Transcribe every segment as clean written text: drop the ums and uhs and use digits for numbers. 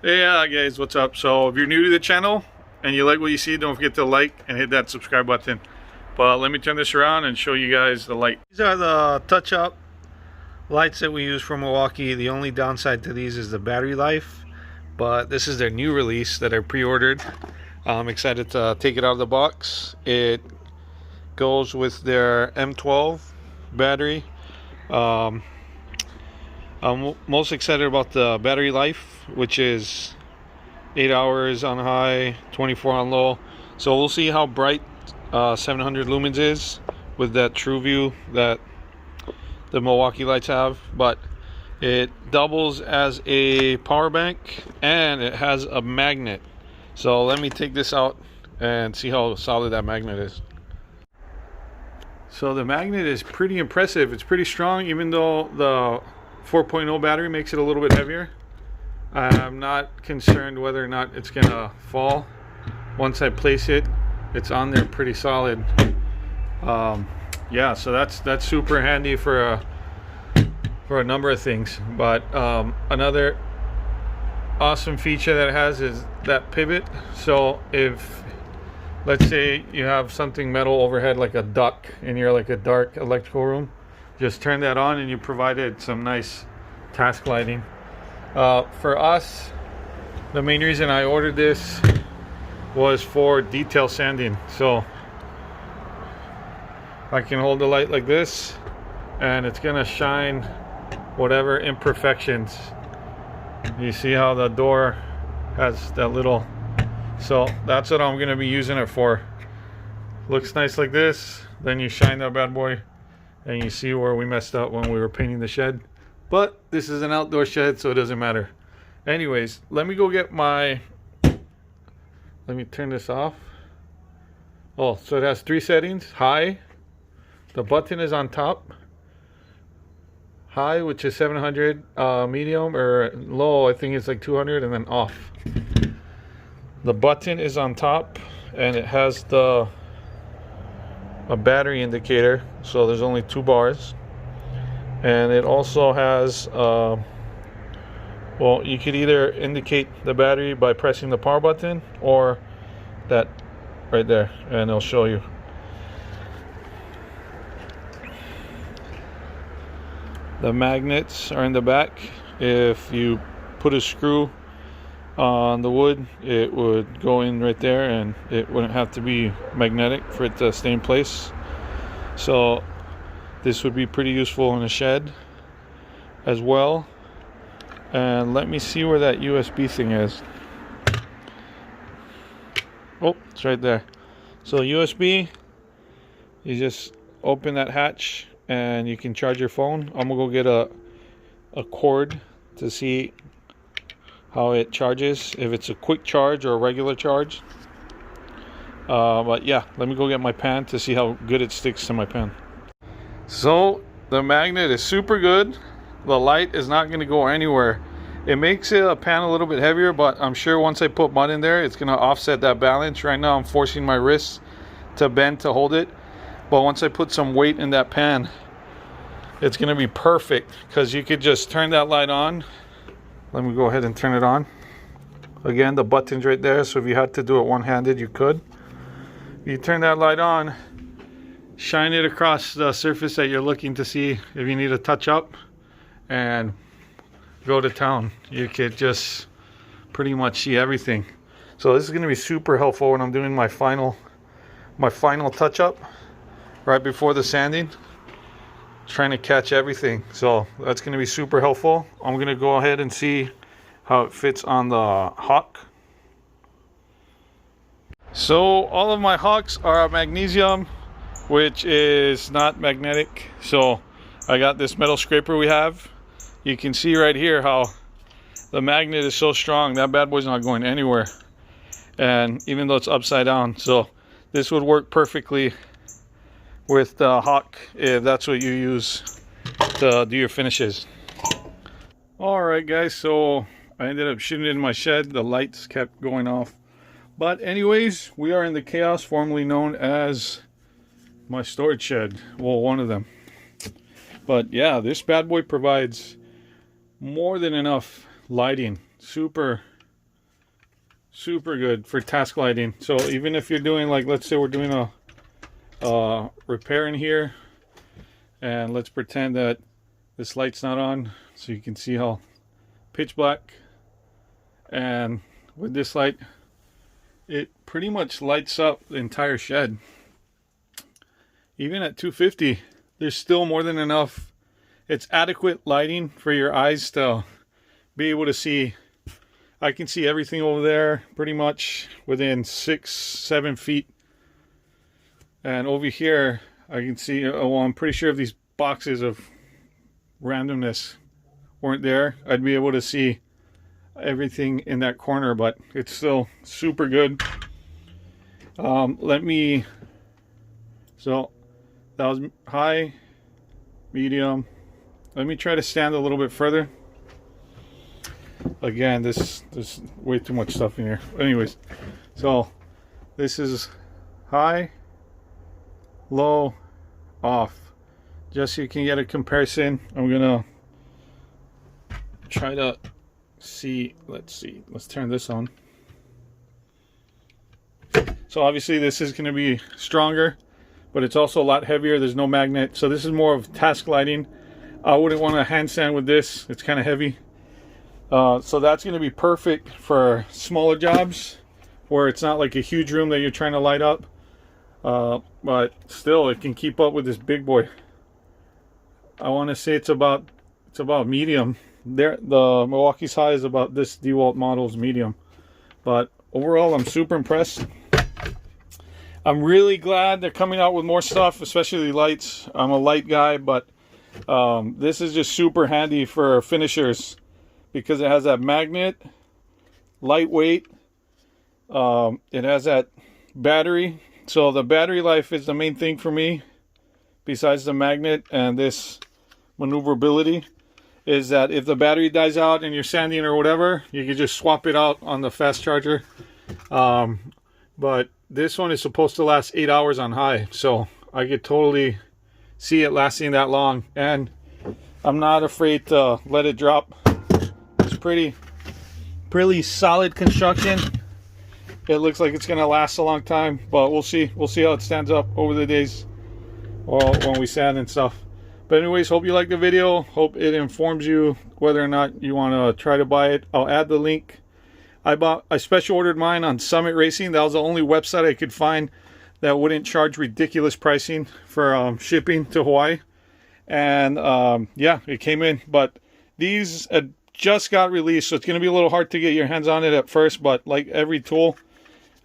Hey guys, what's up? So if you're new to the channel and you like what you see, don't forget to like and hit that subscribe button. But let me turn this around and show you guys the light. These are the touch-up lights that we use from Milwaukee. The only downside to these is the battery life, but this is their new release that I pre-ordered. I'm excited to take it out of the box. It goes with their M12 battery. I'm most excited about the battery life, which is 8 hours on high, 24 on low. So we'll see how bright 700 lumens is with that true view that the Milwaukee Lights have. But it doubles as a power bank and it has a magnet. So let me take this out and see how solid that magnet is. So the magnet is pretty impressive. It's pretty strong, even though the 4.0 battery makes it a little bit heavier. I'm not concerned whether or not it's gonna fall. Once I place it, it's on there pretty solid. Yeah, so that's super handy for a number of things. But another awesome feature that it has is that pivot. So if, let's say you have something metal overhead like a duct in your like a dark electrical room, just turn that on and you provided some nice task lighting. For us, the main reason I ordered this was for detail sanding. So I can hold the light like this and it's gonna shine whatever imperfections. You see how the door has that little, so that's what I'm gonna be using it for. Looks nice like this, then you shine that bad boy and you see where we messed up when we were painting the shed. But this is an outdoor shed, so it doesn't matter. Anyways, let me go get my, let me turn this off. Oh, so it has 3 settings. High, the button is on top. High, which is 700, medium, or low, I think it's like 200, and then off. The button is on top, and it has a battery indicator, so there's only 2 bars. And it also has, well, you could either indicate the battery by pressing the power button or that right there, and it'll show you. The magnets are in the back. If you put a screw on the wood, it would go in right there and it wouldn't have to be magnetic for it to stay in place. So this would be pretty useful in a shed as well. And let me see where that USB thing is. Oh, it's right there. So USB, you just open that hatch and you can charge your phone. I'm gonna go get a cord to see how it charges, if it's a quick charge or a regular charge. But yeah, let me go get my pan to see how good it sticks to my pan. So the magnet is super good. The light is not going to go anywhere. It makes a pan a little bit heavier, but I'm sure once I put mud in there, it's going to offset that balance. Right now I'm forcing my wrists to bend to hold it, but once I put some weight in that pan, it's going to be perfect, because you could just turn that light on. Let me go ahead and turn it on. Again, the button's right there, so if you had to do it one-handed, you could. You turn that light on, shine it across the surface that you're looking to see if you need a touch up, and go to town. You could just pretty much see everything. So this is going to be super helpful when I'm doing my final touch up right before the sanding, trying to catch everything. So that's going to be super helpful. I'm going to go ahead and see how it fits on the Hawk. So all of my Hawks are magnesium, which is not magnetic. So I got this metal scraper we have. You can see right here how the magnet is so strong, that bad boy's not going anywhere. And even though it's upside down, so this would work perfectly with the Hawk if that's what you use to do your finishes. Alright guys, so I ended up shooting it in my shed. The lights kept going off. But anyways, we are in the chaos formerly known as my storage shed. Well, one of them. But yeah, this bad boy provides more than enough lighting. Super Super good for task lighting. So even if you're doing, like, let's say we're doing a repair in here, and let's pretend that this light's not on, so you can see how pitch black, and with this light it pretty much lights up the entire shed. Even at 250, there's still more than enough. It's adequate lighting for your eyes to be able to see. I can see everything over there pretty much within 6-7 feet. And over here, I can see, well, I'm pretty sure if these boxes of randomness weren't there, I'd be able to see everything in that corner, but it's still super good. So that was high, medium. Let me try to stand a little bit further. Again, there's way too much stuff in here. Anyways, so this is high, low, off, just so you can get a comparison. I'm gonna try to see. Let's turn this on. So obviously this is going to be stronger, but it's also a lot heavier. There's no magnet, so this is more of task lighting. I wouldn't want to handstand with this. It's kind of heavy. So that's going to be perfect for smaller jobs where it's not like a huge room that you're trying to light up. But still, it can keep up with this big boy. I want to say it's about medium. There, the Milwaukee's high is about this DeWalt model's medium. But overall, I'm super impressed. I'm really glad they're coming out with more stuff, especially lights. I'm a light guy, but this is just super handy for finishers because it has that magnet, lightweight. It has that battery. So the battery life is the main thing for me, besides the magnet and this maneuverability, is that if the battery dies out and you're sanding or whatever, you can just swap it out on the fast charger. But this one is supposed to last 8 hours on high, so I could totally see it lasting that long, and I'm not afraid to let it drop. It's pretty solid construction. It looks like it's gonna last a long time, but we'll see how it stands up over the days, or when we sand and stuff. But anyways, hope you like the video. Hope it informs you whether or not you want to try to buy it. I'll add the link. I special ordered mine on Summit Racing. That was the only website I could find that wouldn't charge ridiculous pricing for shipping to Hawaii. And yeah, it came in. But these just got released, so it's going to be a little hard to get your hands on it at first. But like every tool,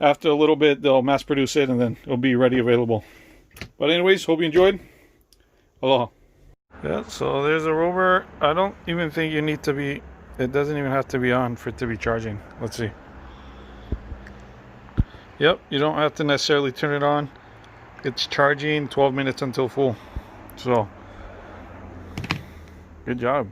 after a little bit, they'll mass produce it and then it'll be ready available. But anyways, hope you enjoyed. Aloha. Yeah, so there's a Rover. I don't even think you need to be, it doesn't even have to be on for it to be charging. Let's see. Yep, you don't have to necessarily turn it on. It's charging 12 minutes until full. So, good job.